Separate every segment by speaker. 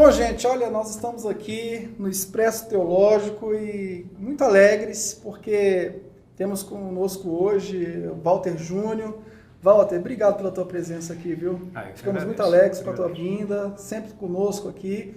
Speaker 1: Bom, gente, olha, nós estamos aqui no Expresso Teológico e muito alegres porque temos conosco hoje o Walter Júnior. Walter, obrigado pela tua presença aqui, viu? Ficamos muito alegres com a tua vinda, sempre conosco aqui.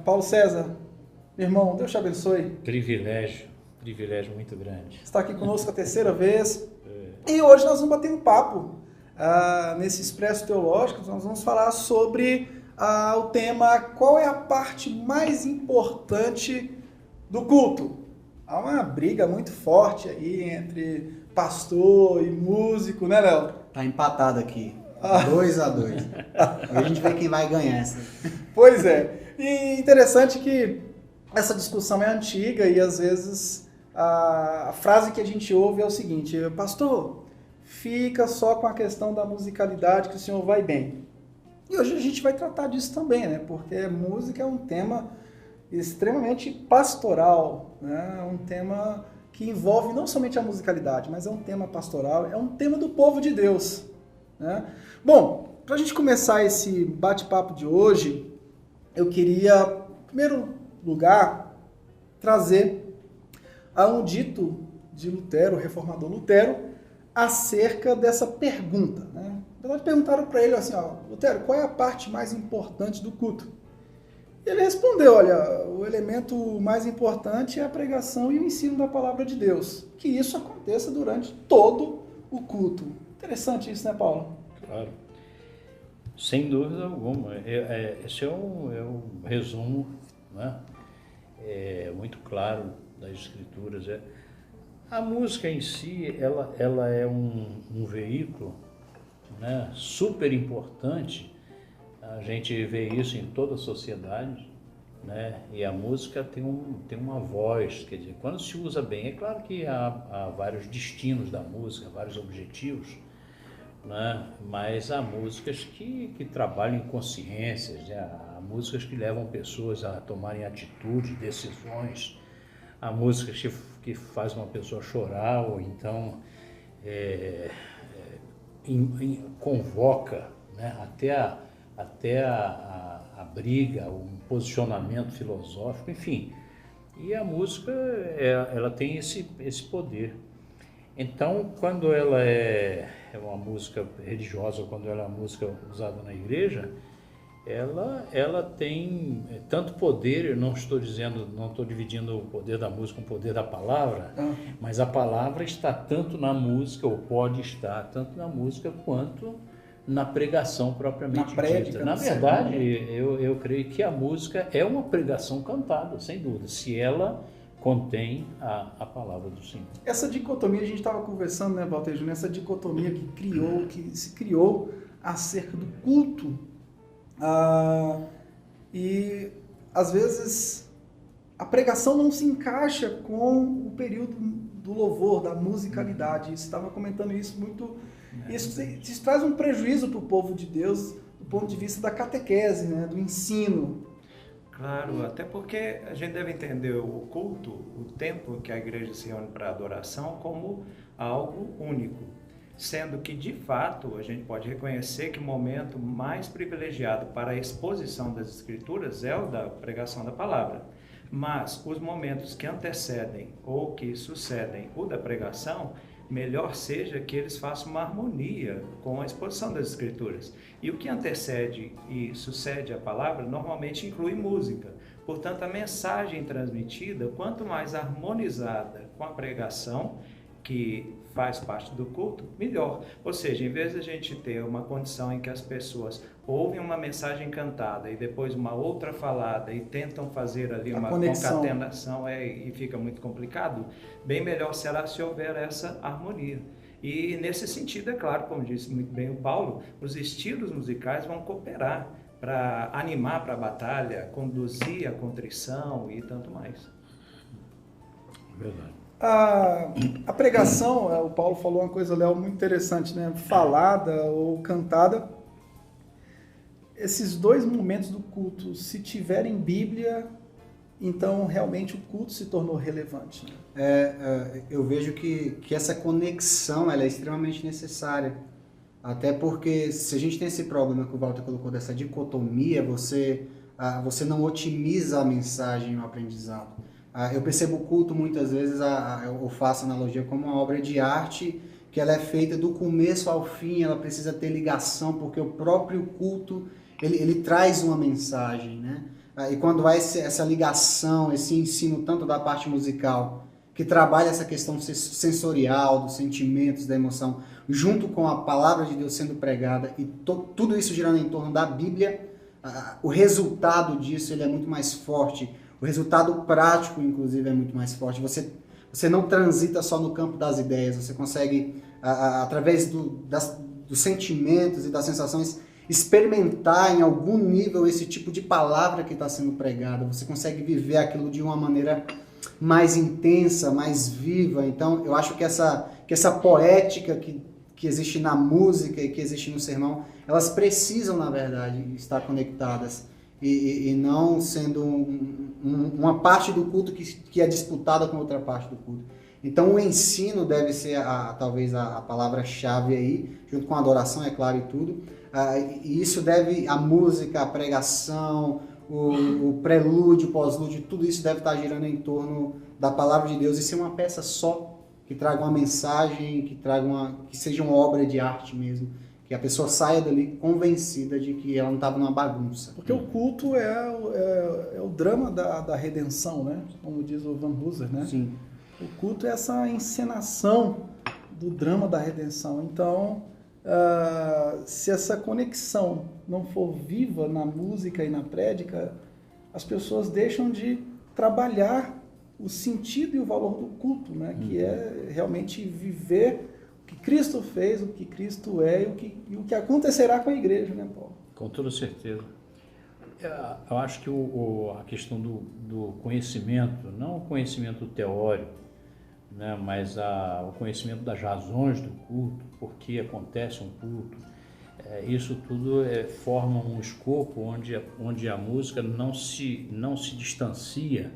Speaker 1: Paulo César, meu irmão, Deus te abençoe.
Speaker 2: Privilégio muito grande.
Speaker 1: Está aqui conosco a terceira vez. E hoje nós vamos bater um papo nesse Expresso Teológico. Nós vamos falar sobre o tema: qual é a parte mais importante do culto? Há uma briga muito forte aí entre pastor e músico, né, Léo?
Speaker 3: Tá empatado aqui, 2-2. A gente vê quem vai ganhar essa.
Speaker 1: Pois é. E interessante que essa discussão é antiga e às vezes a frase que a gente ouve é o seguinte: pastor, fica só com a questão da musicalidade que o senhor vai bem. E hoje a gente vai tratar disso também, né? Porque música é um tema extremamente pastoral, né? Um tema que envolve não somente a musicalidade, mas é um tema pastoral, é um tema do povo de Deus, né? Bom, para a gente começar esse bate-papo de hoje, eu queria, em primeiro lugar, trazer um dito de Lutero, o reformador Lutero, acerca dessa pergunta, né? Na verdade, perguntaram para ele assim: Lutero, qual é a parte mais importante do culto? Ele respondeu: olha, o elemento mais importante é a pregação e o ensino da palavra de Deus. Que isso aconteça durante todo o culto. Interessante isso, né, Paulo?
Speaker 2: Claro. Sem dúvida alguma. Esse é um resumo, né? Muito claro das Escrituras. A música em si, ela é um veículo, né, super importante. A gente vê isso em toda a sociedade, né? E a música tem uma voz, quer dizer, quando se usa bem, é claro que há vários destinos da música, vários objetivos, né? Mas há músicas que trabalham em consciências, né? Há músicas que levam pessoas a tomarem atitudes, decisões, há músicas que faz uma pessoa chorar, ou então convoca, né, até a briga, um posicionamento filosófico, enfim. E a música, ela tem esse poder. Então, quando ela é uma música religiosa, ou quando ela é uma música usada na igreja, ela tem tanto poder. Eu não estou dividindo o poder da música com o poder da palavra, mas a palavra está tanto na música, ou pode estar tanto na música, quanto na pregação propriamente dita. Na verdade, eu creio que a música é uma pregação cantada, sem dúvida, se ela contém a palavra do Senhor.
Speaker 1: Essa dicotomia, a gente estava conversando, né, Walter Júnior, essa dicotomia que se criou acerca do culto. E às vezes a pregação não se encaixa com o período do louvor, da musicalidade. Você estava comentando isso muito. Isso traz um prejuízo para o povo de Deus do ponto de vista da catequese, né, do ensino.
Speaker 4: Claro, até porque a gente deve entender o culto, o tempo que a igreja se reúne para adoração, como algo único. Sendo que, de fato, a gente pode reconhecer que o momento mais privilegiado para a exposição das Escrituras é o da pregação da palavra. Mas os momentos que antecedem ou que sucedem o da pregação, melhor seja que eles façam uma harmonia com a exposição das Escrituras. E o que antecede e sucede a palavra normalmente inclui música. Portanto, a mensagem transmitida, quanto mais harmonizada com a pregação, que faz parte do culto, melhor. Ou seja, em vez de a gente ter uma condição em que as pessoas ouvem uma mensagem cantada e depois uma outra falada e tentam fazer ali uma concatenação e fica muito complicado, bem melhor será se houver essa harmonia. E nesse sentido, é claro, como disse muito bem o Paulo, os estilos musicais vão cooperar para animar para a batalha, conduzir a contrição e tanto mais.
Speaker 2: Verdade.
Speaker 1: A pregação, o Paulo falou uma coisa, Léo, muito interessante, né? Falada ou cantada. Esses dois momentos do culto, se tiverem Bíblia, então realmente o culto se tornou relevante.
Speaker 3: Eu vejo que essa conexão ela é extremamente necessária. Até porque se a gente tem esse problema que o Walter colocou dessa dicotomia, você você não otimiza a mensagem e o aprendizado. Eu percebo o culto muitas vezes, eu faço analogia como uma obra de arte que ela é feita do começo ao fim, ela precisa ter ligação, porque o próprio culto ele traz uma mensagem, né? E quando há essa ligação, esse ensino tanto da parte musical, que trabalha essa questão sensorial, dos sentimentos, da emoção, junto com a palavra de Deus sendo pregada e tudo isso girando em torno da Bíblia, o resultado disso ele é muito mais forte. O resultado prático, inclusive, é muito mais forte. Você não transita só no campo das ideias, você consegue, através dos sentimentos e das sensações, experimentar em algum nível esse tipo de palavra que está sendo pregada. Você consegue viver aquilo de uma maneira mais intensa, mais viva. Então, eu acho que essa poética que existe na música e que existe no sermão, elas precisam, na verdade, estar conectadas e não sendo uma parte do culto que é disputada com outra parte do culto. Então, o ensino deve ser talvez a palavra-chave aí, junto com a adoração, é claro, e tudo. E isso a música, a pregação, o prelúdio, o pós-lúdio, tudo isso deve estar girando em torno da palavra de Deus e ser uma peça só, que traga uma mensagem, que seja uma obra de arte mesmo, que a pessoa saia dali convencida de que ela não estava numa bagunça.
Speaker 1: Porque o culto é o drama da redenção, né? Como diz o Van Hooser, né?
Speaker 3: Sim.
Speaker 1: O culto é essa encenação do drama da redenção. Então, se essa conexão não for viva na música e na prédica, as pessoas deixam de trabalhar o sentido e o valor do culto, né? Que é realmente viver o que Cristo fez, o que Cristo é e o que acontecerá com a igreja, né, Paulo?
Speaker 2: Com toda certeza. Eu acho que a questão do conhecimento, não o conhecimento teórico, né, mas o conhecimento das razões do culto, por que acontece um culto, isso tudo forma um escopo onde a música não se distancia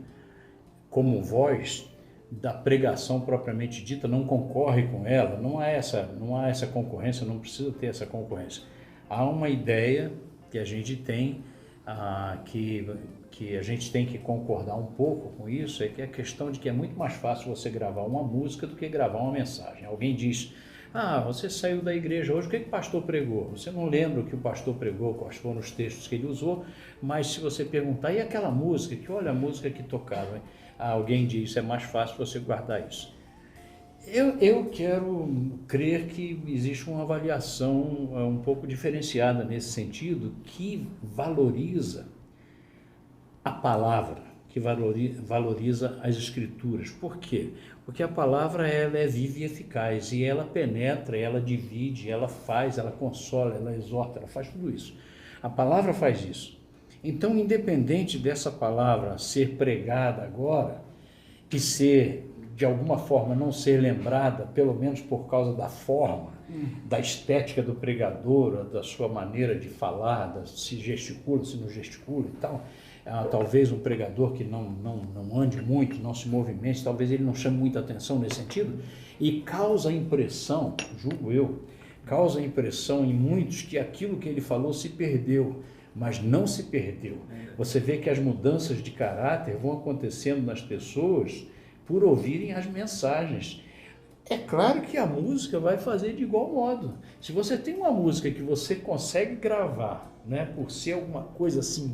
Speaker 2: como voz da pregação propriamente dita, não concorre com ela, não há essa concorrência, não precisa ter essa concorrência. Há uma ideia que a gente tem, que a gente tem que concordar um pouco com isso, é que a questão de que é muito mais fácil você gravar uma música do que gravar uma mensagem. Alguém diz, você saiu da igreja hoje, o que o pastor pregou? Você não lembra o que o pastor pregou, quais foram os textos que ele usou, mas se você perguntar, e aquela música, olha a música que tocaram, hein? Alguém diz, é mais fácil você guardar isso. Eu quero crer que existe uma avaliação um pouco diferenciada nesse sentido, que valoriza a palavra, que valoriza as escrituras. Por quê? Porque a palavra ela é viva e eficaz, e ela penetra, ela divide, ela faz, ela consola, ela exorta, ela faz tudo isso. A palavra faz isso. Então, independente dessa palavra ser pregada agora e ser, de alguma forma, não ser lembrada, pelo menos por causa da forma, da estética do pregador, da sua maneira de falar, se gesticula, se não gesticula e tal, talvez um pregador que não ande muito, não se movimente, talvez ele não chame muita atenção nesse sentido, e causa a impressão, julgo eu, causa a impressão em muitos que aquilo que ele falou se perdeu, mas não se perdeu. Você vê que as mudanças de caráter vão acontecendo nas pessoas por ouvirem as mensagens. É claro que a música vai fazer de igual modo. Se você tem uma música que você consegue gravar, né, por ser alguma coisa assim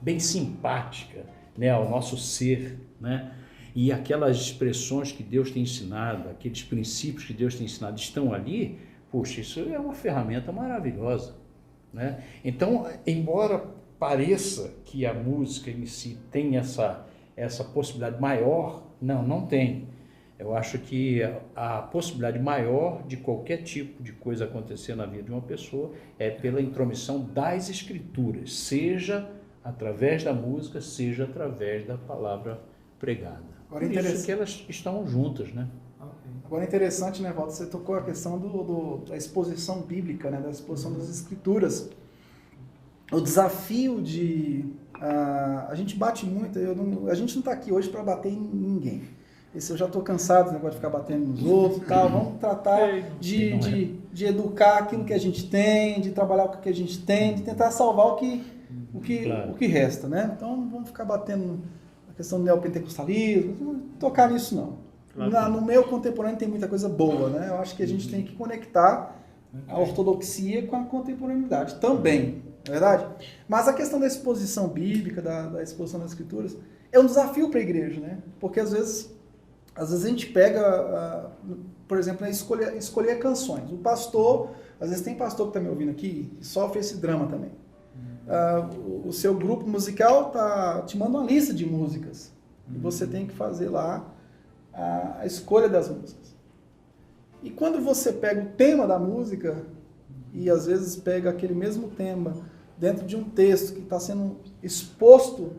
Speaker 2: bem simpática, né, ao nosso ser, né, e aquelas expressões que Deus tem ensinado, aqueles princípios que Deus tem ensinado estão ali, puxa, isso é uma ferramenta maravilhosa, né? Então, embora pareça que a música em si tem essa possibilidade maior, não tem. Eu acho que a possibilidade maior de qualquer tipo de coisa acontecer na vida de uma pessoa é pela intromissão das escrituras, seja através da música, seja através da palavra pregada. Por isso que elas estão juntas, né?
Speaker 1: Agora é interessante, né, Walter, você tocou a questão da exposição bíblica, né, da exposição das escrituras. O desafio a gente bate muito, a gente não está aqui hoje para bater em ninguém. Esse eu já estou cansado, negócio de ficar batendo nos outros, tal. Vamos tratar de educar aquilo que a gente tem, de trabalhar com o que a gente tem, de tentar salvar o o que resta, né? Então não vamos ficar batendo na questão do neopentecostalismo, não vamos tocar nisso não.
Speaker 2: Claro.
Speaker 1: No meio contemporâneo tem muita coisa boa, né? Eu acho que a gente tem que conectar a ortodoxia com a contemporaneidade também, não é verdade? Mas a questão da exposição bíblica, da exposição das escrituras, é um desafio para a igreja, né? Porque às vezes a gente pega, por exemplo, escolher canções. O pastor, às vezes tem pastor que está me ouvindo aqui, que sofre esse drama também. O seu grupo musical te manda uma lista de músicas. E você tem que fazer lá a escolha das músicas. E quando você pega o tema da música, e às vezes pega aquele mesmo tema dentro de um texto que está sendo exposto,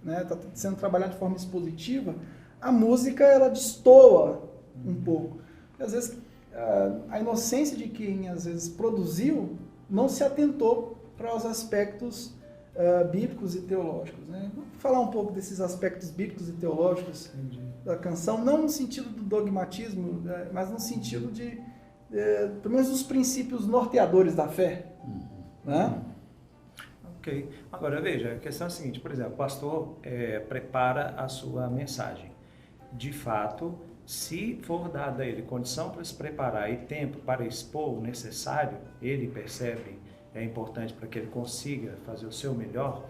Speaker 1: né, está sendo trabalhado de forma expositiva, a música ela destoa um pouco. E, às vezes a inocência de quem às vezes produziu não se atentou para os aspectos bíblicos e teológicos, né? Vamos falar um pouco desses aspectos bíblicos e teológicos da canção, não no sentido do dogmatismo, mas no sentido de pelo menos os princípios norteadores da fé, né?
Speaker 4: Ok. Agora veja, a questão é a seguinte, por exemplo, o pastor prepara a sua mensagem. De fato, se for dada a ele condição para se preparar e tempo para expor o necessário, ele percebe é importante para que ele consiga fazer o seu melhor.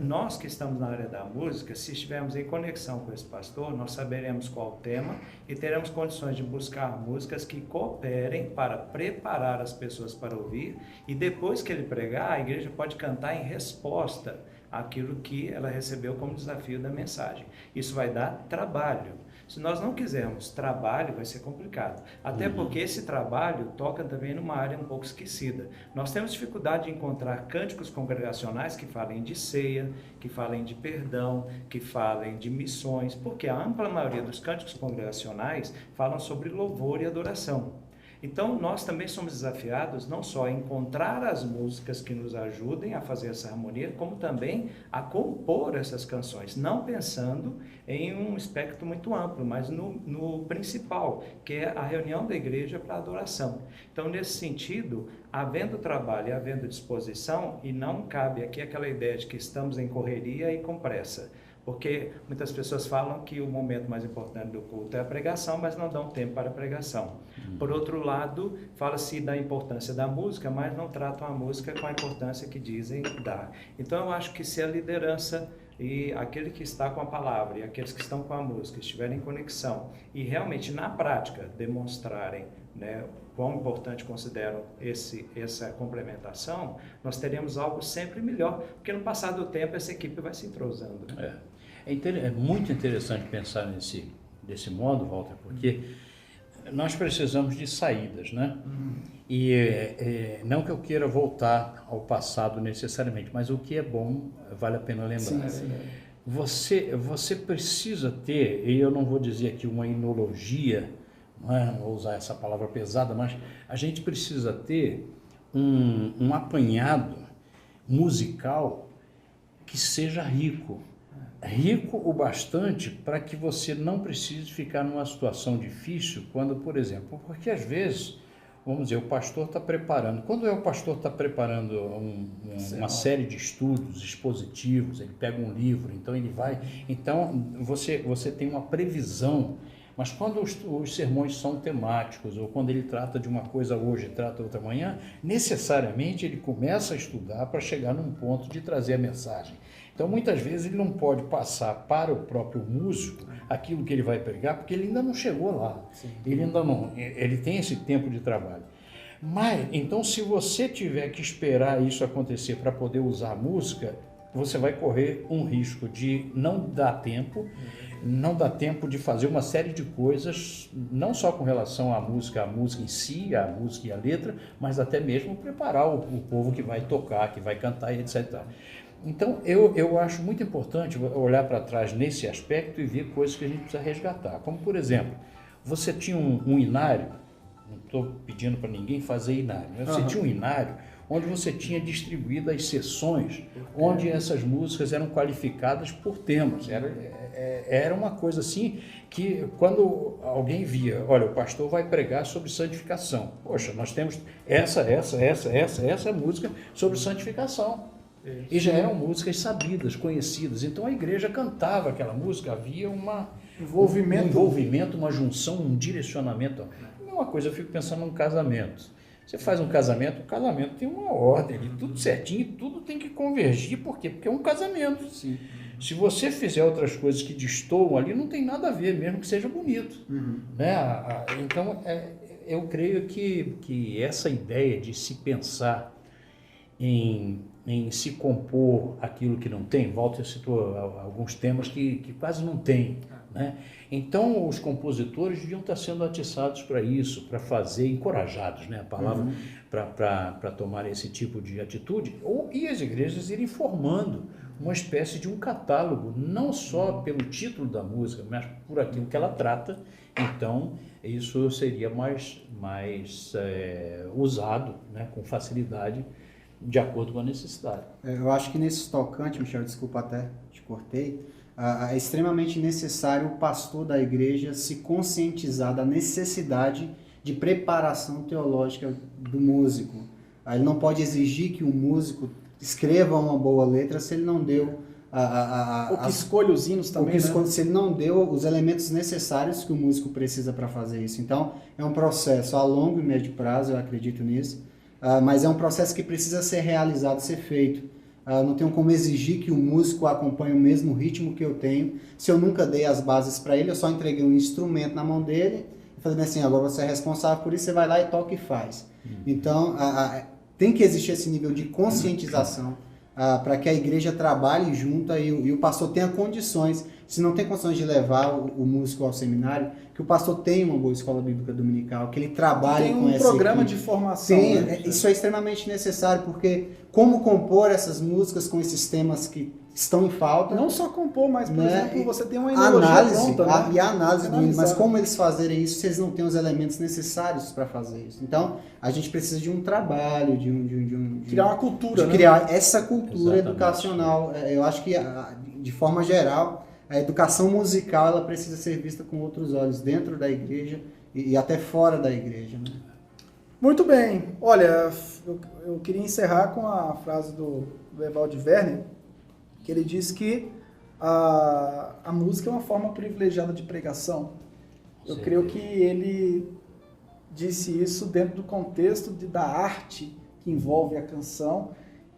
Speaker 4: Nós que estamos na área da música, se estivermos em conexão com esse pastor, nós saberemos qual o tema e teremos condições de buscar músicas que cooperem para preparar as pessoas para ouvir, e depois que ele pregar, a igreja pode cantar em resposta àquilo que ela recebeu como desafio da mensagem. Isso vai dar trabalho. Se nós não quisermos trabalho, vai ser complicado. Até porque esse trabalho toca também numa área um pouco esquecida. Nós temos dificuldade de encontrar cânticos congregacionais que falem de ceia, que falem de perdão, que falem de missões, porque a ampla maioria dos cânticos congregacionais falam sobre louvor e adoração. Então, nós também somos desafiados não só a encontrar as músicas que nos ajudem a fazer essa harmonia, como também a compor essas canções, não pensando em um espectro muito amplo, mas no principal, que é a reunião da igreja para a adoração. Então, nesse sentido, havendo trabalho e havendo disposição, e não cabe aqui aquela ideia de que estamos em correria e com pressa, porque muitas pessoas falam que o momento mais importante do culto é a pregação, mas não dão tempo para a pregação. Por outro lado, fala-se da importância da música, mas não tratam a música com a importância que dizem dar. Então, eu acho que se a liderança e aquele que está com a palavra e aqueles que estão com a música estiverem em conexão e realmente na prática demonstrarem, né, quão importante consideram essa complementação, nós teremos algo sempre melhor, porque no passar do tempo essa equipe vai se entrosando.
Speaker 2: É muito interessante pensar desse modo, Walter, porque nós precisamos de saídas, né? E não que eu queira voltar ao passado necessariamente, mas o que é bom vale a pena lembrar.
Speaker 1: Sim.
Speaker 2: Você precisa ter, e eu não vou dizer aqui uma enologia, não vou usar essa palavra pesada, mas a gente precisa ter um apanhado musical que seja rico o bastante para que você não precise ficar numa situação difícil quando, por exemplo, porque às vezes, vamos dizer, o pastor está preparando, quando o pastor está preparando uma série de estudos expositivos, ele pega um livro, então ele vai, então você tem uma previsão. Mas quando os sermões são temáticos, ou quando ele trata de uma coisa hoje e trata outra amanhã, necessariamente ele começa a estudar para chegar num ponto de trazer a mensagem. Então, muitas vezes, ele não pode passar para o próprio músico aquilo que ele vai pregar, porque ele ainda não chegou lá. Ele tem esse tempo de trabalho. Mas, então, se você tiver que esperar isso acontecer para poder usar a música, você vai correr um risco de não dar tempo de fazer uma série de coisas, não só com relação à música em si, a música e a letra, mas até mesmo preparar o povo que vai tocar, que vai cantar e etc. Então, eu acho muito importante olhar para trás nesse aspecto e ver coisas que a gente precisa resgatar. Como, por exemplo, você tinha um inário, não estou pedindo para ninguém fazer inário, mas você tinha um inário onde você tinha distribuído as sessões, onde essas músicas eram qualificadas por temas. Era uma coisa assim que quando alguém via, olha, o pastor vai pregar sobre santificação. Poxa, nós temos essa música sobre santificação.
Speaker 4: Isso.
Speaker 2: E já eram músicas sabidas, conhecidas. Então a igreja cantava aquela música, havia um envolvimento, uma junção, um direcionamento. A mesma coisa, eu fico pensando num casamento. Você faz um casamento, o casamento tem uma ordem ali, tudo certinho, tudo tem que convergir. Por quê? Porque é um casamento.
Speaker 3: Sim.
Speaker 2: Se você fizer outras coisas que destoam ali, não tem nada a ver, mesmo que seja bonito. Né? Então, eu creio que essa ideia de se pensar em se compor aquilo que não tem, Walter citou alguns temas que quase não tem, né? Então os compositores deviam estar sendo atiçados para isso, para fazer, encorajados, né? A palavra, para tomar esse tipo de atitude, e as igrejas irem formando uma espécie de um catálogo, não só pelo título da música, mas por aquilo que ela trata. Então isso seria mais usado, né? Com facilidade, de acordo com a necessidade.
Speaker 3: Eu acho que nesse tocante, Michel, desculpa até te cortei, é extremamente necessário o pastor da igreja se conscientizar da necessidade de preparação teológica do músico. Ele não pode exigir que o músico escreva uma boa letra se ele não deu
Speaker 1: ou que escolha os hinos também, né?
Speaker 3: Se ele não deu os elementos necessários que o músico precisa para fazer isso. Então, é um processo a longo e médio prazo, eu acredito nisso. Mas é um processo que precisa ser realizado, ser feito. Não tenho como exigir que o músico acompanhe o mesmo ritmo que eu tenho. Se eu nunca dei as bases para ele, eu só entreguei um instrumento na mão dele e falei assim, agora você é responsável por isso, você vai lá e toca e faz. Então, tem que existir esse nível de conscientização para que a igreja trabalhe junto e o pastor tenha condições. Se não tem condições de levar o músico ao seminário, que o pastor tenha uma boa escola bíblica dominical, que ele trabalhe com essa
Speaker 1: Tem um programa de formação. Né?
Speaker 3: Isso é extremamente necessário, porque como compor essas músicas com esses temas que estão em falta...
Speaker 1: Não só compor, mas, por exemplo, você tem uma
Speaker 3: análise,
Speaker 1: pronta, né?
Speaker 3: E a análise do hino, mas como eles fazerem isso se eles não têm os elementos necessários para fazer isso? Então, a gente precisa de um trabalho,
Speaker 1: criar uma cultura,
Speaker 3: de criar essa cultura educacional. Eu acho que, de forma geral, a educação musical ela precisa ser vista com outros olhos dentro da igreja e até fora da igreja. Né?
Speaker 1: Muito bem. Olha, eu queria encerrar com a frase do Evaldo Werner, que ele diz que a música é uma forma privilegiada de pregação. Eu creio que ele disse isso dentro do contexto da arte que envolve a canção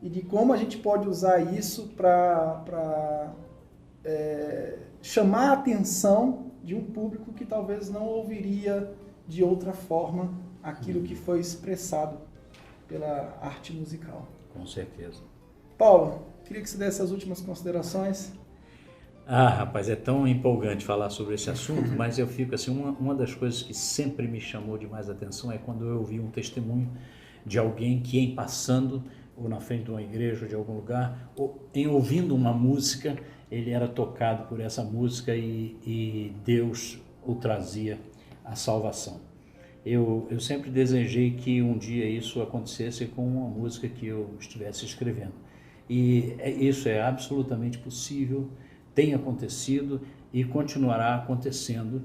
Speaker 1: e de como a gente pode usar isso para chamar a atenção de um público que talvez não ouviria de outra forma aquilo que foi expressado pela arte musical.
Speaker 2: Com certeza.
Speaker 1: Paulo, queria que você desse as últimas considerações.
Speaker 2: Rapaz, é tão empolgante falar sobre esse assunto, mas eu fico assim, uma das coisas que sempre me chamou demais a atenção é quando eu ouvi um testemunho de alguém que, em passando, ou na frente de uma igreja ou de algum lugar, ou em ouvindo uma música, ele era tocado por essa música e Deus o trazia à salvação. Eu sempre desejei que um dia isso acontecesse com uma música que eu estivesse escrevendo. E isso é absolutamente possível, tem acontecido e continuará acontecendo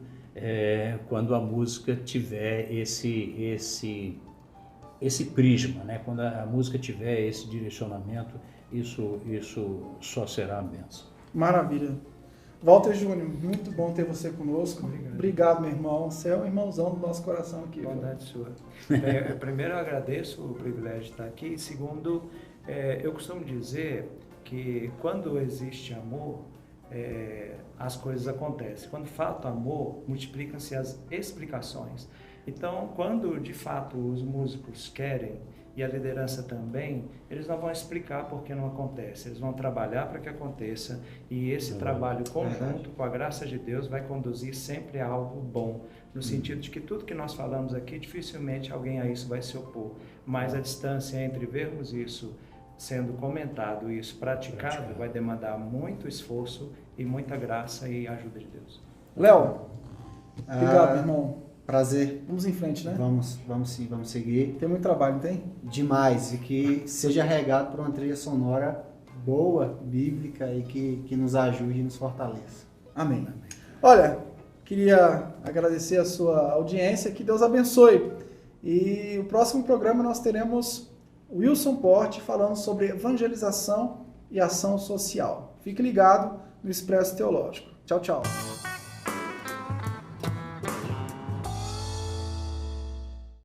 Speaker 2: quando a música tiver esse prisma, né? Quando a música tiver esse direcionamento, isso só será a bênção.
Speaker 1: Maravilha. Walter Júnior, muito bom ter você conosco. Obrigado, meu irmão. Você é um irmãozão do nosso coração aqui.
Speaker 4: Bondade sua. Primeiro, eu agradeço o privilégio de estar aqui. Segundo, eu costumo dizer que quando existe amor, as coisas acontecem. Quando falta amor, multiplicam-se as explicações. Então, quando de fato os músicos querem, e a liderança também, eles não vão explicar por que não acontece, eles vão trabalhar para que aconteça, e esse trabalho conjunto, com a graça de Deus, vai conduzir sempre a algo bom, no sentido de que tudo que nós falamos aqui, dificilmente alguém a isso vai se opor, mas a distância entre vermos isso sendo comentado e isso praticado vai demandar muito esforço e muita graça e ajuda de Deus.
Speaker 1: Léo, obrigado, irmão.
Speaker 3: Prazer.
Speaker 1: Vamos em frente, né?
Speaker 3: Vamos sim, vamos seguir.
Speaker 1: Tem muito trabalho, não tem?
Speaker 3: Demais. E que seja regado por uma trilha sonora boa, bíblica e que nos ajude e nos fortaleça.
Speaker 1: Amém. Olha, queria agradecer a sua audiência, que Deus abençoe. E o próximo programa nós teremos Wilson Porte falando sobre evangelização e ação social. Fique ligado no Expresso Teológico. Tchau, tchau.